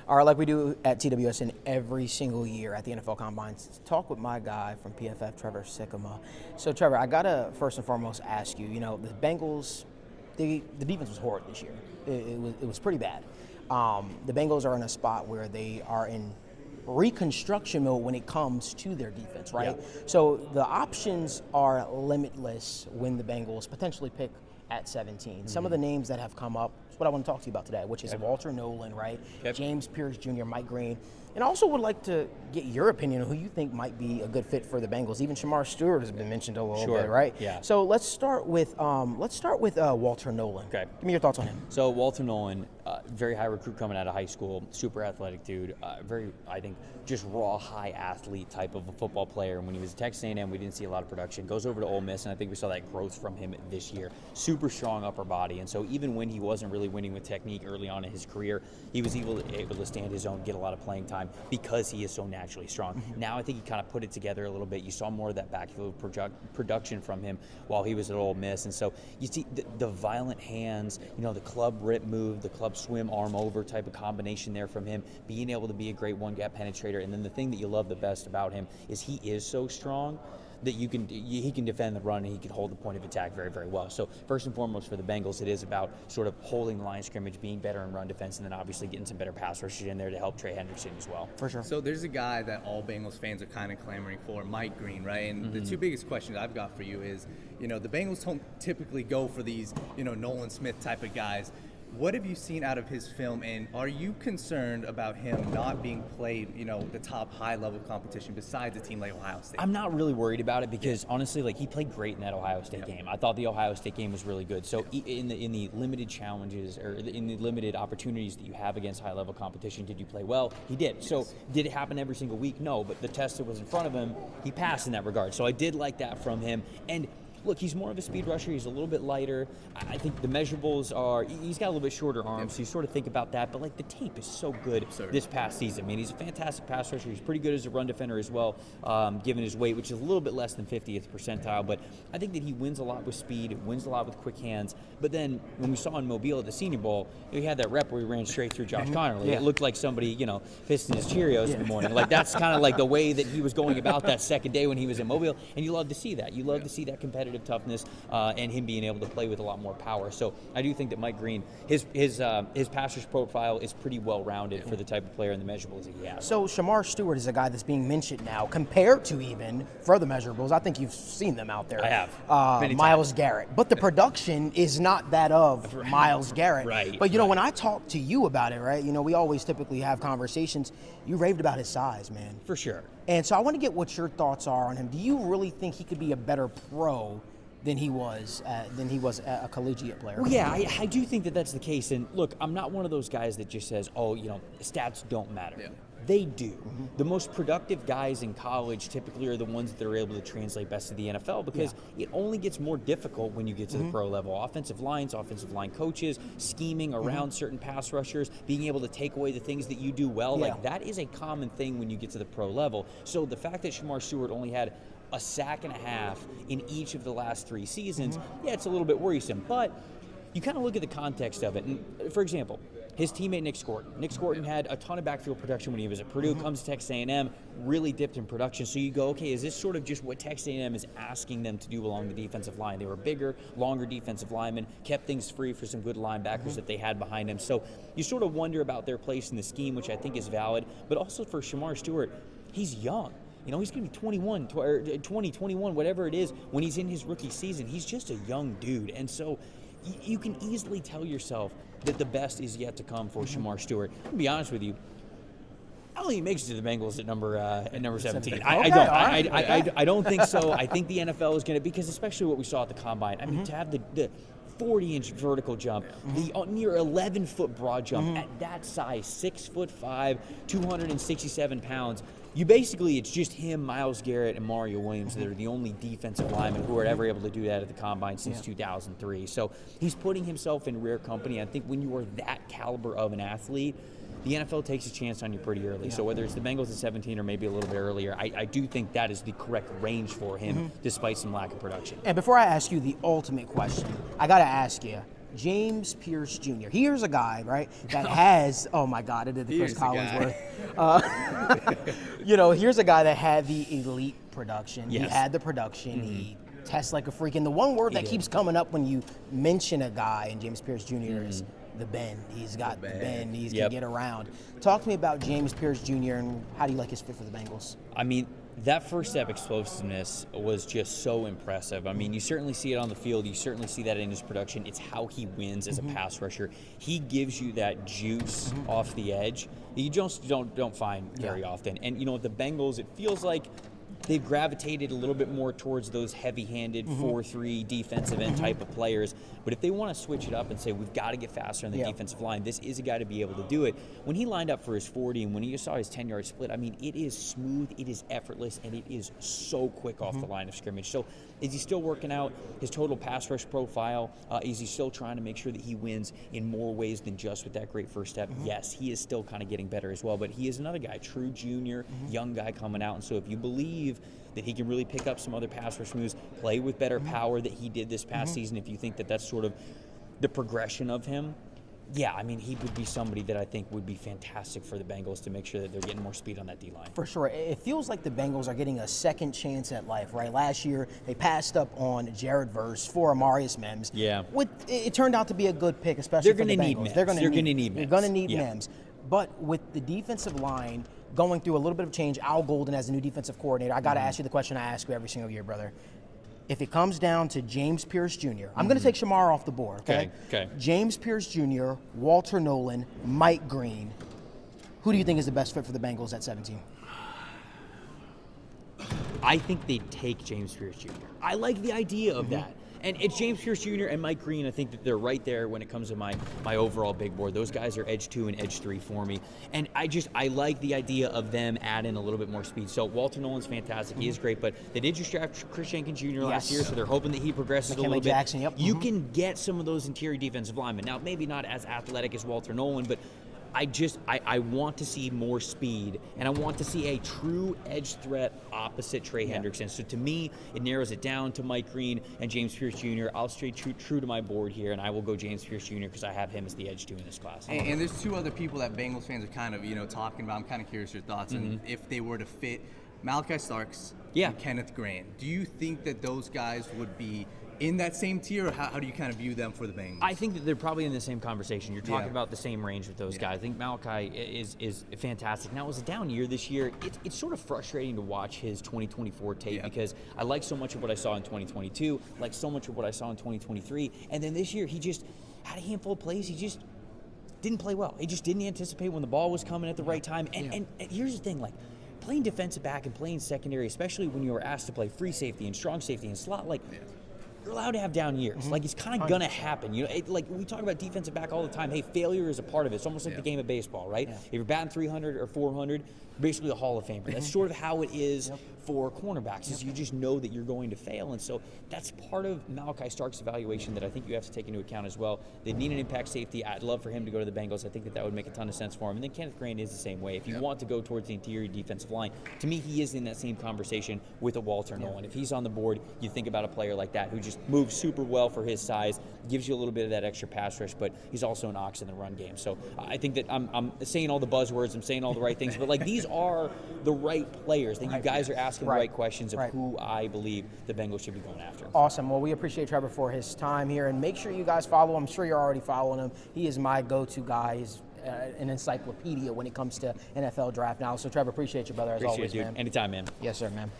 All right, like we do at TWSN every single year at the NFL Combine, talk with my guy from PFF, Trevor Sikkema. So, Trevor, I got to first and foremost ask you, the Bengals, the defense was horrid this year. It was pretty bad. The Bengals are in a spot where they are in reconstruction mode when it comes to their defense, right? Yeah. So the options are limitless when the Bengals potentially pick at 17. Some of the names that have come up is what I want to talk to you about today, which is Walter Nolen, right? Yep. James Pearce Jr., Mike Green. And I also would like to get your opinion on who you think might be a good fit for the Bengals. Even Shemar Stewart has been mentioned a little bit, right? Yeah. So let's start with Walter Nolen. Okay. Give me your thoughts on him. So Walter Nolen, very high recruit coming out of high school, super athletic dude, very, I think, just raw, high athlete type of a football player. And when he was at Texas A&M, we didn't see a lot of production. Goes over to Ole Miss, and I think we saw that growth from him this year. Super strong upper body, and so even when he wasn't really winning with technique early on in his career, he was able to stand his own, get a lot of playing time because he is so naturally strong. Now I think he kind of put it together a little bit. You saw more of that backfield production from him while he was at Ole Miss, and so you see the violent hands, the club rip move, the club swim arm over type of combination there from him, being able to be a great one-gap penetrator. And then the thing that you love the best about him is he is so strong that he can defend the run and he can hold the point of attack very, very well. So first and foremost for the Bengals, it is about sort of holding the line of scrimmage, being better in run defense, and then obviously getting some better pass rushers in there to help Trey Hendrickson as well. For sure. So there's a guy that all Bengals fans are kind of clamoring for, Mike Green, right? And the two biggest questions I've got for you is, the Bengals don't typically go for these, Nolan Smith type of guys. What have you seen out of his film, and are you concerned about him not being played, the top high-level competition besides a team like Ohio State? I'm not really worried about it because, honestly, he played great in that Ohio State game. I thought the Ohio State game was really good. So in the limited challenges or in the limited opportunities that you have against high-level competition, did you play well? He did. Yes. So did it happen every single week? No, but the test that was in front of him, he passed in that regard. So I did like that from him. And look, he's more of a speed rusher. He's a little bit lighter. I think the measurables are, he's got a little bit shorter arms, so you sort of think about that. But, the tape is so good this past season. I mean, he's a fantastic pass rusher. He's pretty good as a run defender as well, given his weight, which is a little bit less than 50th percentile. But I think that he wins a lot with speed, wins a lot with quick hands. But then when we saw in Mobile at the Senior Bowl, he had that rep where he ran straight through Josh Connerly. Yeah. It looked like somebody, pissed in his Cheerios in the morning. That's kind of the way that he was going about that second day when he was in Mobile. And you love to see that. You love to see that competitive toughness. And him being able to play with a lot more power. So I do think that Mike Green, his pass rush profile is pretty well-rounded for the type of player and the measurables that he has. So Shemar Stewart is a guy that's being mentioned now compared to even further measurables. I think you've seen them out there. I have. Myles Garrett. But the production is not that of Myles Garrett. Right. But, when I talk to you about it, right, we always typically have conversations. You raved about his size, man. For sure. And so I want to get what your thoughts are on him. Do you really think he could be a better pro than he was a collegiate player? Well, yeah, I do think that that's the case. And look, I'm not one of those guys that just says, stats don't matter. Yeah. They do. The most productive guys in college typically are the ones that are able to translate best to the NFL because it only gets more difficult when you get to the pro level. Offensive line coaches, scheming around certain pass rushers, being able to take away the things that you do well, that is a common thing when you get to the pro level. So the fact that Shemar Stewart only had a sack and a half in each of the last 3 seasons, it's a little bit worrisome. But you kind of look at the context of it. And for example, his teammate Nick Scorton. Nick Scorton had a ton of backfield production when he was at Purdue, comes to Texas A&M, really dipped in production. So you go, okay, is this sort of just what Texas A&M is asking them to do along the defensive line? They were bigger, longer defensive linemen, kept things free for some good linebackers that they had behind him. So you sort of wonder about their place in the scheme, which I think is valid. But also for Shemar Stewart, he's young. He's going to be 21, 20, 21, whatever it is, when he's in his rookie season. He's just a young dude. And so you can easily tell yourself that the best is yet to come for Shemar Stewart. To be honest with you, I don't think he makes it to the Bengals at number 17. I don't think so. I think the NFL is going to, because especially what we saw at the Combine, I mean, to have the 40-inch vertical jump, the near 11-foot broad jump at that size, 6'5", 267 pounds. It's just him, Myles Garrett, and Mario Williams that are the only defensive linemen who are ever able to do that at the Combine since 2003. So he's putting himself in rare company. I think when you are that caliber of an athlete, the NFL takes a chance on you pretty early. So whether it's the Bengals at 17 or maybe a little bit earlier, I do think that is the correct range for him, despite some lack of production. And before I ask you the ultimate question, I got to ask you, James Pearce Jr. Here's a guy, right, that has, oh my God, I did the Chris Collinsworth. Here's a guy that had the elite production. Yes. He had the production. He tests like a freak. And the one word that keeps coming up when you mention a guy, and James Pearce Jr. is the bend. He's got the bend. He can get around. Talk to me about James Pearce Jr. and how do you like his fit for the Bengals? I mean, that first step explosiveness was just so impressive. I mean, you certainly see it on the field. You certainly see that in his production. It's how he wins as a pass rusher. He gives you that juice off the edge that you just don't find very often. And, the Bengals, it feels like they've gravitated a little bit more towards those heavy-handed 4-3 defensive end type of players. But if they want to switch it up and say, we've got to get faster on the defensive line, this is a guy to be able to do it. When he lined up for his 40 and when you saw his 10-yard split, I mean, it is smooth, it is effortless, and it is so quick off the line of scrimmage. So is he still working out his total pass rush profile? Is he still trying to make sure that he wins in more ways than just with that great first step? Yes, he is still kind of getting better as well. But he is another guy, true junior, young guy coming out. And so if you believe that he can really pick up some other pass rush moves, play with better power that he did this past season, if you think that that's sort of the progression of him, yeah, I mean, he would be somebody that I think would be fantastic for the Bengals to make sure that they're getting more speed on that D-line. For sure. It feels like the Bengals are getting a second chance at life, right? Last year, they passed up on Jared Verse for Amarius Mims. Yeah. It turned out to be a good pick, especially for the Bengals. They're going to need Mims. They're going to need Mims. But with the defensive line going through a little bit of change, Al Golden as the new defensive coordinator, I got to ask you the question I ask you every single year, brother. If it comes down to James Pearce Jr., I'm going to take Shemar off the board, okay? Okay. James Pearce Jr., Walter Nolen, Mike Green. Who do you think is the best fit for the Bengals at 17? I think they'd take James Pearce Jr. I like the idea of that. And it's James Pearce Jr. and Mike Green. I think that they're right there when it comes to my overall big board. Those guys are edge 2 and edge 3 for me. And I like the idea of them adding a little bit more speed. So Walter Nolen's fantastic. He is great, but they did just draft Chris Jenkins Jr. last year, so they're hoping that he progresses a little bit. Jackson, You can get some of those interior defensive linemen. Now, maybe not as athletic as Walter Nolen, but I want to see more speed, and I want to see a true edge threat opposite Trey Hendrickson. So to me, it narrows it down to Mike Green and James Pearce Jr. I'll stay true to my board here, and I will go James Pearce Jr. because I have him as the edge 2 in this class. And there's two other people that Bengals fans are kind of talking about. I'm kind of curious your thoughts on if they were to fit Malaki Starks and Kenneth Grant. Do you think that those guys would be in that same tier, or how do you kind of view them for the Bengals? I think that they're probably in the same conversation. You're talking about the same range with those guys. I think Malaki is fantastic. Now, it was a down year this year. It's sort of frustrating to watch his 2024 tape because I like so much of what I saw in 2022, like so much of what I saw in 2023, and then this year he just had a handful of plays. He just didn't play well. He just didn't anticipate when the ball was coming at the right time. And here's the thing, like, playing defensive back and playing secondary, especially when you were asked to play free safety and strong safety and slot, like, you're allowed to have down years. Like, it's kind of going to happen. Like, we talk about defensive back all the time. Hey, failure is a part of it. It's almost like the game of baseball, right? If you're batting 300 or 400, you're basically a Hall of Famer. That's sort of how it is for cornerbacks, is you just know that you're going to fail. And so that's part of Malaki Starks' evaluation that I think you have to take into account as well. They need an impact safety. I'd love for him to go to the Bengals. I think that would make a ton of sense for him. And then Kenneth Grant is the same way. If you want to go towards the interior defensive line, to me, he is in that same conversation with a Walter Nolen. If he's on the board, you think about a player like that who just moves super well for his size, gives you a little bit of that extra pass rush, but he's also an ox in the run game. So I think that I'm saying all the buzzwords, I'm saying all the right things, but like, these are the right players that you guys are asking the right questions of who I believe the Bengals should be going after. Awesome. Well, we appreciate Trevor for his time here, and make sure you guys follow him. I'm sure you're already following him. He is my go-to guy. He's an encyclopedia when it comes to NFL draft now. So, Trevor, appreciate you, brother, as always, dude. man. Anytime, man. Yes, sir, man.